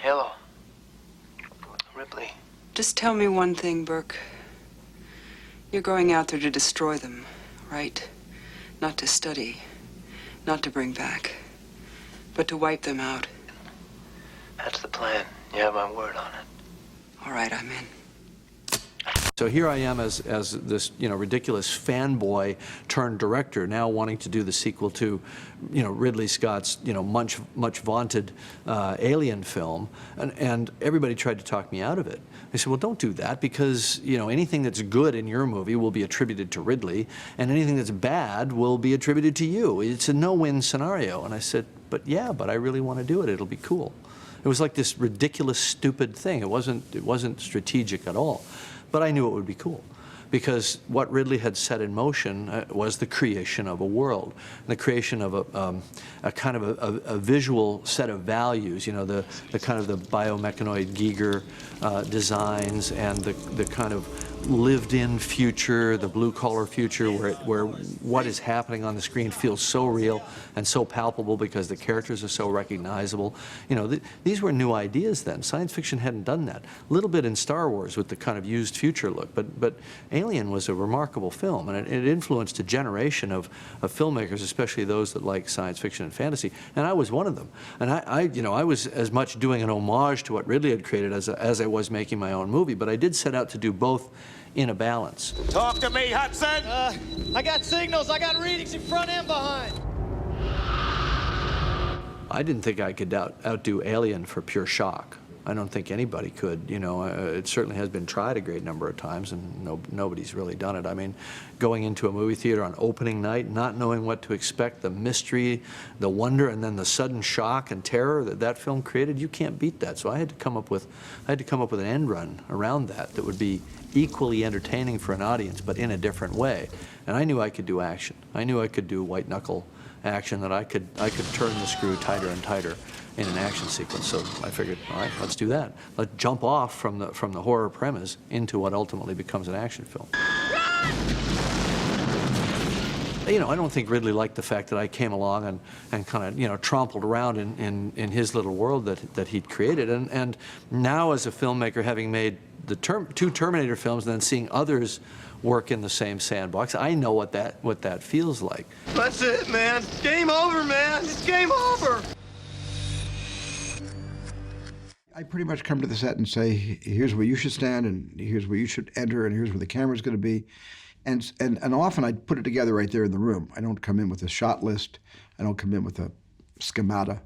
Hello. Ripley. Just tell me one thing, Burke. You're going out there to destroy them, right? Not to study, not to bring back, but to wipe them out. That's the plan. You have my word on it. All right, I'm in. So here I am as this, ridiculous fanboy turned director, now wanting to do the sequel to, Ridley Scott's, much vaunted Alien film, and everybody tried to talk me out of it. They said, well, don't do that because, anything that's good in your movie will be attributed to Ridley, and anything that's bad will be attributed to you. It's a no-win scenario. And I said, but I really want to do it. It'll be cool. It was like this ridiculous, stupid thing. It wasn't strategic at all. But I knew it would be cool, because what Ridley had set in motion was the creation of a world, the creation of a kind of a visual set of values, the kind of the biomechanoid Giger designs, and the kind of lived-in future, the blue-collar future, where what is happening on the screen feels so real and so palpable because the characters are so recognizable. These were new ideas then. Science fiction hadn't done that. A little bit in Star Wars with the kind of used future look, but Alien was a remarkable film, and it influenced a generation of filmmakers, especially those that like science fiction and fantasy, and I was one of them. And I was as much doing an homage to what Ridley had created as I was making my own movie, but I did set out to do both in a balance. Talk to me, Hudson! I got signals, I got readings in front and behind. I didn't think I could outdo Alien for pure shock. I don't think anybody could. It certainly has been tried a great number of times, and nobody's really done it. I mean, going into a movie theater on opening night, not knowing what to expect, the mystery, the wonder, and then the sudden shock and terror that film created, you can't beat that. So I had to come up with an end run around that would be equally entertaining for an audience, but in a different way. And I knew I could do action. I knew I could do white knuckle action, that I could turn the screw tighter and tighter in an action sequence. So I figured, all right, let's do that. Let's jump off from the horror premise into what ultimately becomes an action film. I don't think Ridley liked the fact that I came along and kind of, trampled around in his little world that he'd created. And now as a filmmaker, having made the two Terminator films and then seeing others work in the same sandbox, I know what that feels like. That's it, man. Game over, man. It's game over. I pretty much come to the set and say, here's where you should stand, and here's where you should enter, and here's where the camera's going to be. And often I put it together right there in the room. I don't come in with a shot list. I don't come in with a schemata.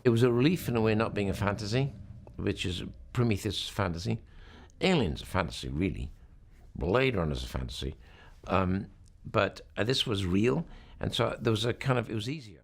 It was a relief in a way not being a fantasy, which is Prometheus fantasy. Alien's a fantasy, really. Blade Runner's a fantasy. But this was real, and so there was it was easier.